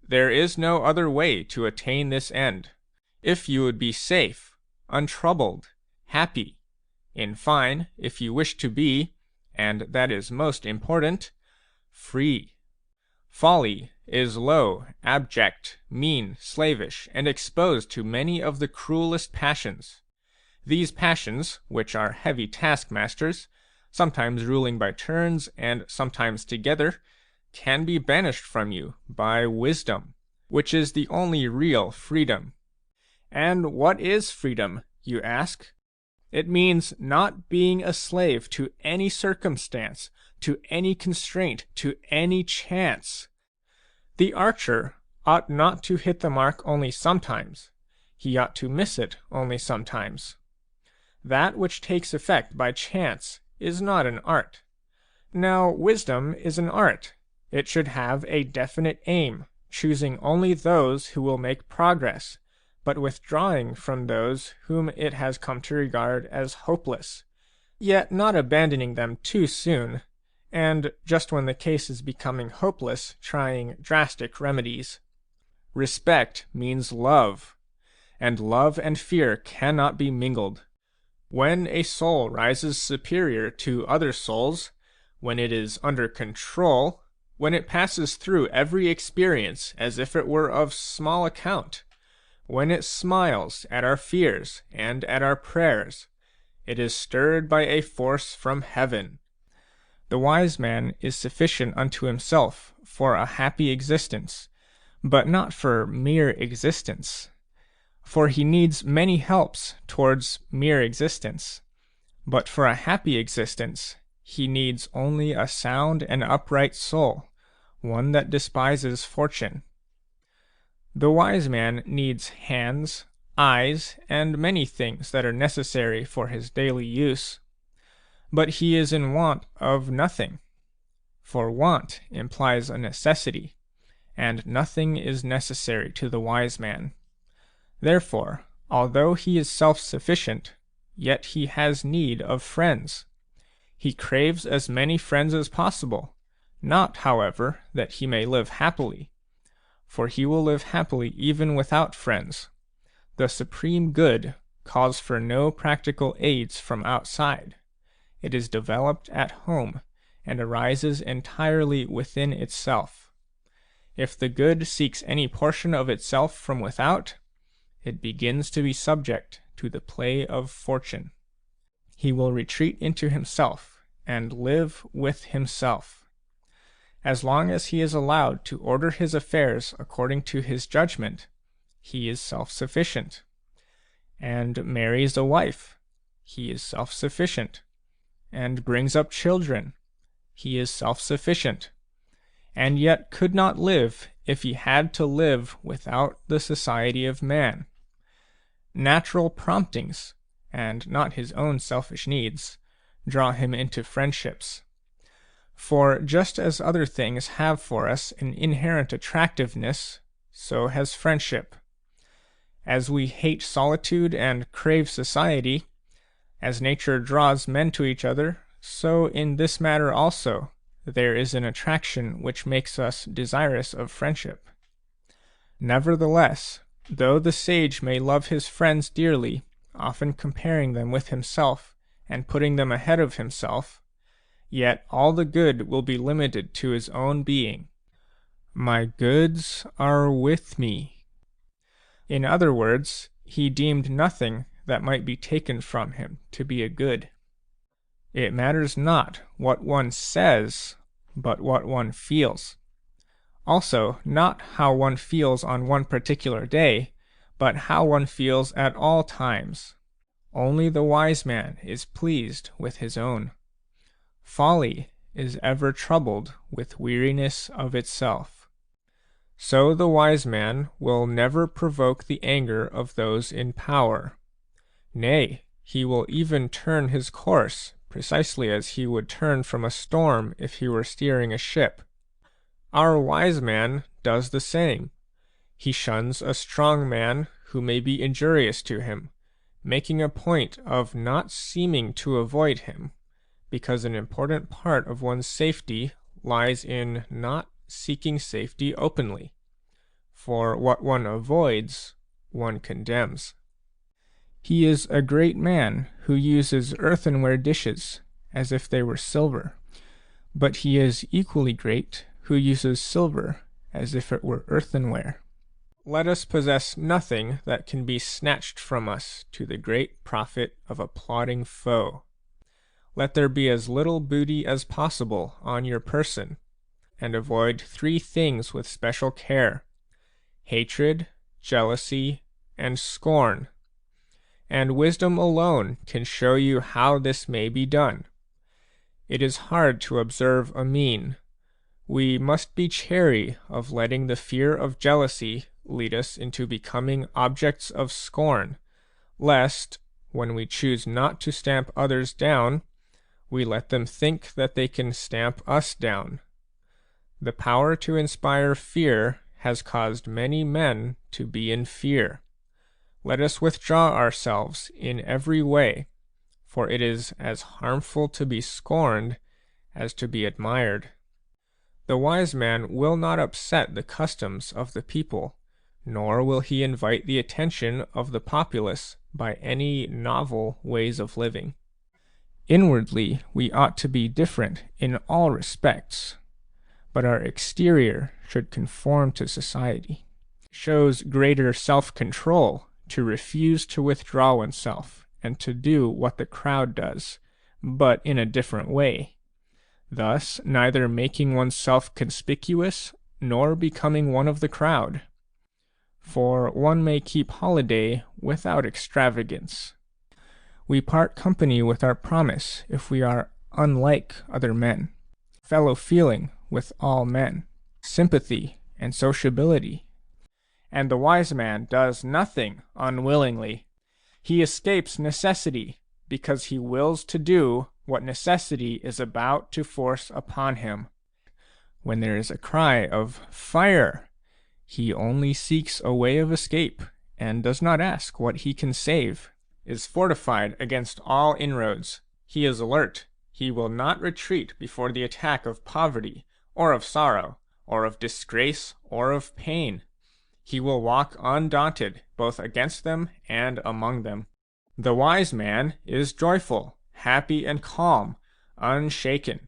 there is no other way to attain this end. If you would be safe, untroubled, happy, in fine, if you wish to be, and that is most important, free. Folly is low, abject, mean, slavish, and exposed to many of the cruelest passions. These passions, which are heavy taskmasters, sometimes ruling by turns and sometimes together, can be banished from you by wisdom, which is the only real freedom. And what is freedom, you ask? It means not being a slave to any circumstance, to any constraint, to any chance. The archer ought not to hit the mark only sometimes. He ought to miss it only sometimes. That which takes effect by chance is not an art. Now, wisdom is an art. It should have a definite aim, choosing only those who will make progress, but withdrawing from those whom it has come to regard as hopeless, yet not abandoning them too soon, and just when the case is becoming hopeless, trying drastic remedies. Respect means love, and love and fear cannot be mingled. When a soul rises superior to other souls, when it is under control, when it passes through every experience as if it were of small account, when it smiles at our fears and at our prayers, it is stirred by a force from heaven. The wise man is sufficient unto himself for a happy existence, but not for mere existence. For he needs many helps towards mere existence. But for a happy existence, he needs only a sound and upright soul, one that despises fortune. The wise man needs hands, eyes, and many things that are necessary for his daily use. But he is in want of nothing. For want implies a necessity, and nothing is necessary to the wise man. Therefore, although he is self-sufficient, yet he has need of friends. He craves as many friends as possible, not, however, that he may live happily. For he will live happily even without friends. The supreme good calls for no practical aids from outside. It is developed at home and arises entirely within itself. If the good seeks any portion of itself from without, it begins to be subject to the play of fortune. He will retreat into himself and live with himself. As long as he is allowed to order his affairs according to his judgment, he is self-sufficient. And marries a wife, he is self-sufficient. And brings up children, he is self-sufficient. And yet could not live if he had to live without the society of man. Natural promptings, and not his own selfish needs, draw him into friendships. For just as other things have for us an inherent attractiveness, so has friendship. As we hate solitude and crave society, as nature draws men to each other, so in this matter also there is an attraction which makes us desirous of friendship. Nevertheless, though the sage may love his friends dearly, often comparing them with himself and putting them ahead of himself, yet all the good will be limited to his own being. My goods are with me. In other words, he deemed nothing that might be taken from him to be a good. It matters not what one says, but what one feels. Also, not how one feels on one particular day, but how one feels at all times. Only the wise man is pleased with his own. Folly is ever troubled with weariness of itself. So the wise man will never provoke the anger of those in power. Nay, he will even turn his course precisely as he would turn from a storm if he were steering a ship. Our wise man does the same. He shuns a strong man who may be injurious to him, making a point of not seeming to avoid him, because an important part of one's safety lies in not seeking safety openly. for what one avoids, one condemns. He is a great man who uses earthenware dishes as if they were silver, but he is equally great who uses silver as if it were earthenware. Let us possess nothing that can be snatched from us to the great profit of a plotting foe. Let there be as little booty as possible on your person, and avoid 3 things with special care: hatred, jealousy, and scorn. And wisdom alone can show you how this may be done. It is hard to observe a mean. We must be chary of letting the fear of jealousy lead us into becoming objects of scorn, lest, when we choose not to stamp others down, we let them think that they can stamp us down. The power to inspire fear has caused many men to be in fear. Let us withdraw ourselves in every way, for it is as harmful to be scorned as to be admired. The wise man will not upset the customs of the people, nor will he invite the attention of the populace by any novel ways of living. Inwardly, we ought to be different in all respects, but our exterior should conform to society. It shows greater self-control to refuse to withdraw oneself and to do what the crowd does, but in a different way, thus neither making oneself conspicuous nor becoming one of the crowd. For one may keep holiday without extravagance. We part company with our promise if we are unlike other men, fellow-feeling with all men, sympathy and sociability. And the wise man does nothing unwillingly. He escapes necessity because he wills to do what necessity is about to force upon him. When there is a cry of "Fire!" he only seeks a way of escape and does not ask what he can save, is fortified against all inroads. He is alert. He will not retreat before the attack of poverty, or of sorrow, or of disgrace, or of pain. He will walk undaunted both against them and among them. The wise man is joyful, happy and calm, unshaken.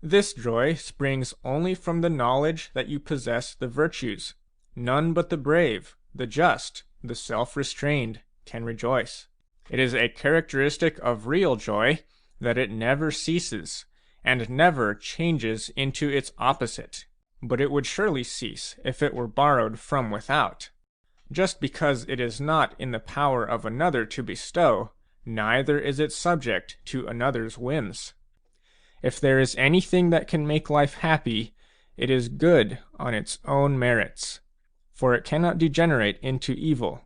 This joy springs only from the knowledge that you possess the virtues. None but the brave, the just, the self-restrained can rejoice. It is a characteristic of real joy that it never ceases and never changes into its opposite, but it would surely cease if it were borrowed from without. Just because it is not in the power of another to bestow, neither is it subject to another's whims. If there is anything that can make life happy, it is good on its own merits, for it cannot degenerate into evil.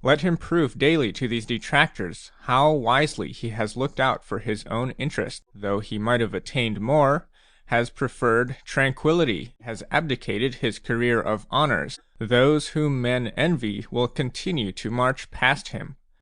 Let him prove daily to these detractors how wisely he has looked out for his own interest, though he might have attained more, has preferred tranquillity, has abdicated his career of honors. Those whom men envy will continue to march past him.